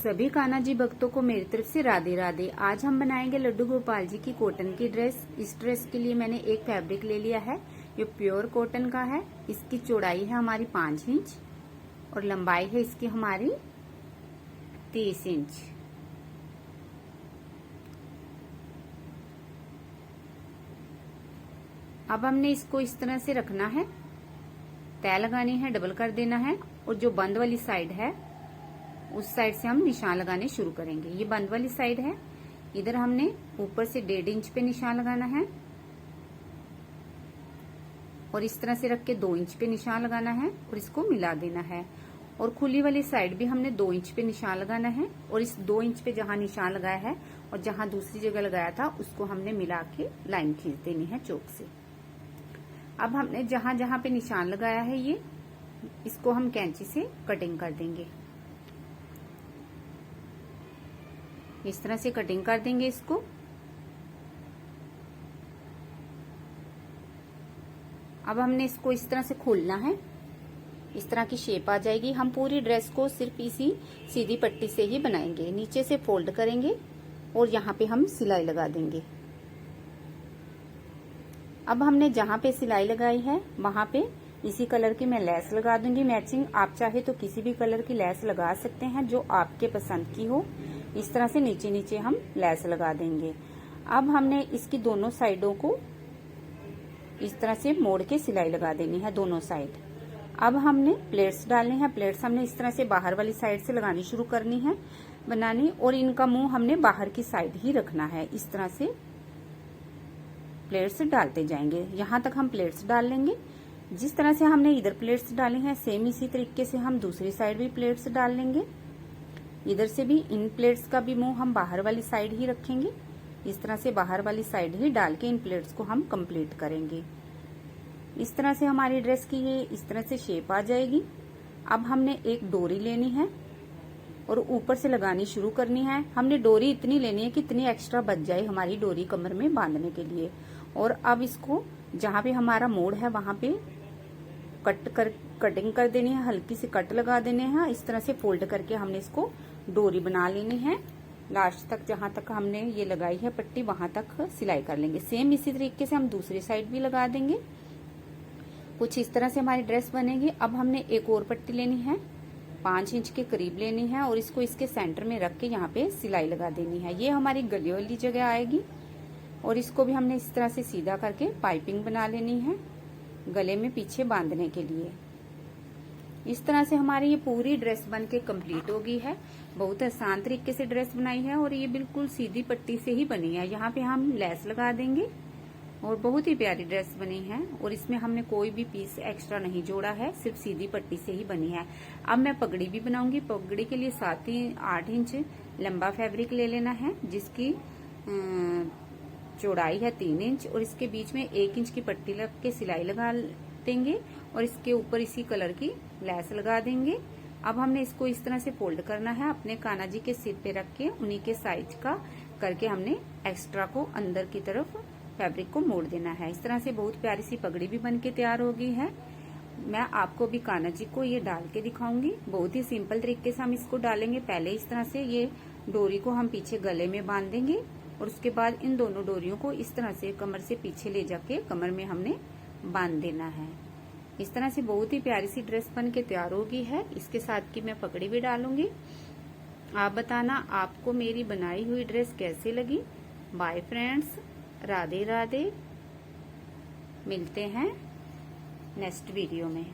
सभी कान्हा जी भक्तों को मेरी तरफ से राधे राधे। आज हम बनाएंगे लड्डू गोपाल जी की कॉटन की ड्रेस। इस ड्रेस के लिए मैंने एक फैब्रिक ले लिया है, ये प्योर कॉटन का है। इसकी चौड़ाई है हमारी 5 इंच और लंबाई है इसकी हमारी 30 इंच। अब हमने इसको इस तरह से रखना है, तय लगानी है, डबल कर देना है और जो बंद वाली साइड है उस साइड से हम निशान लगाने शुरू करेंगे। ये बंद वाली साइड है, इधर हमने ऊपर से 1.5 इंच पे निशान लगाना है और इस तरह से रख के 2 इंच पे निशान लगाना है और इसको मिला देना है। और खुली वाली साइड भी हमने 2 इंच पे निशान लगाना है और इस 2 इंच पे जहां निशान लगाया है और जहां दूसरी जगह लगाया था उसको हमने मिला के लाइन खींच देनी है चौक से। अब हमने जहां जहां पे निशान लगाया है ये इसको हम कैंची से कटिंग कर देंगे। इस तरह से कटिंग कर देंगे इसको। अब हमने इसको इस तरह से खोलना है, इस तरह की शेप आ जाएगी। हम पूरी ड्रेस को सिर्फ इसी सीधी पट्टी से ही बनाएंगे। नीचे से फोल्ड करेंगे और यहाँ पे हम सिलाई लगा देंगे। अब हमने जहां पे सिलाई लगाई है वहां पे इसी कलर की मैं लेस लगा दूंगी मैचिंग। आप चाहे तो किसी भी कलर की लेस लगा सकते हैं जो आपके पसंद की हो। इस तरह से नीचे नीचे हम लेस लगा देंगे। अब हमने इसकी दोनों साइडों को इस तरह से मोड़ के सिलाई लगा देनी है दोनों साइड। अब हमने प्लेट्स डालने हैं। प्लेट्स हमने इस तरह से बाहर वाली साइड से लगानी शुरू करनी है बनानी और इनका मुंह हमने बाहर की साइड ही रखना है। इस तरह से प्लेट्स डालते जाएंगे, यहां तक हम प्लेट्स डाल लेंगे। जिस तरह से हमने इधर प्लेट्स डाले हैं सेम इसी तरीके से हम दूसरी साइड भी प्लेट्स डाल लेंगे। इधर से भी इन प्लेट्स का भी मुंह हम बाहर वाली साइड ही रखेंगे। इस तरह से बाहर वाली साइड ही डाल के इन प्लेट्स को हम कंप्लीट करेंगे। इस तरह से हमारी ड्रेस की ये इस तरह से शेप आ जाएगी। अब हमने एक डोरी लेनी है और ऊपर से लगानी शुरू करनी है। हमने डोरी इतनी लेनी है कि इतनी एक्स्ट्रा बच जाए हमारी डोरी कमर में बांधने के लिए। और अब इसको जहां पे हमारा मोड़ है वहां पे कटिंग कर देनी है, हल्की सी कट लगा देने हैं। इस तरह से फोल्ड करके हमने इसको डोरी बना लेनी है। लास्ट तक जहां तक हमने ये लगाई है पट्टी वहां तक सिलाई कर लेंगे। सेम इसी तरीके से हम दूसरी साइड भी लगा देंगे। कुछ इस तरह से हमारी ड्रेस बनेगी। अब हमने एक और पट्टी लेनी है, 5 इंच के करीब लेनी है और इसको इसके सेंटर में रख के यहाँ पे सिलाई लगा देनी है। ये हमारी गले वाली जगह आएगी और इसको भी हमने इस तरह से सीधा करके पाइपिंग बना लेनी है गले में पीछे बांधने के लिए। इस तरह से हमारी ये पूरी ड्रेस बन के कम्प्लीट हो गई है। बहुत आसान तरीके से ड्रेस बनाई है और ये बिल्कुल सीधी पट्टी से ही बनी है। यहाँ पे हम लेस लगा देंगे और बहुत ही प्यारी ड्रेस बनी है और इसमें हमने कोई भी पीस एक्स्ट्रा नहीं जोड़ा है, सिर्फ सीधी पट्टी से ही बनी है। अब मैं पगड़ी भी बनाऊंगी। पगड़ी के लिए 8 इंच लंबा फैब्रिक ले लेना है जिसकी चौड़ाई है 3 इंच और इसके बीच में 1 इंच की पट्टी लग के सिलाई लगा देंगे और इसके ऊपर इसी कलर की लेस लगा देंगे। अब हमने इसको इस तरह से फोल्ड करना है, अपने कान्हा जी के सिर पे रख के उन्हीं के साइज का करके हमने एक्स्ट्रा को अंदर की तरफ फैब्रिक को मोड़ देना है। इस तरह से बहुत प्यारी सी पगड़ी भी बन के तैयार हो गई है। मैं आपको भी कान्हा जी को ये डाल के दिखाऊंगी। बहुत ही सिंपल तरीके से हम इसको डालेंगे। पहले इस तरह से ये डोरी को हम पीछे गले में बांध देंगे और उसके बाद इन दोनों डोरियों को इस तरह से कमर से पीछे ले जाके कमर में हमने बांध देना है। इस तरह से बहुत ही प्यारी सी ड्रेस बन के तैयार हो गई है। इसके साथ की मैं पगड़ी भी डालूंगी। आप बताना आपको मेरी बनाई हुई ड्रेस कैसी लगी। Bye friends, Radhe Radhe. मिलते हैं नेक्स्ट वीडियो में।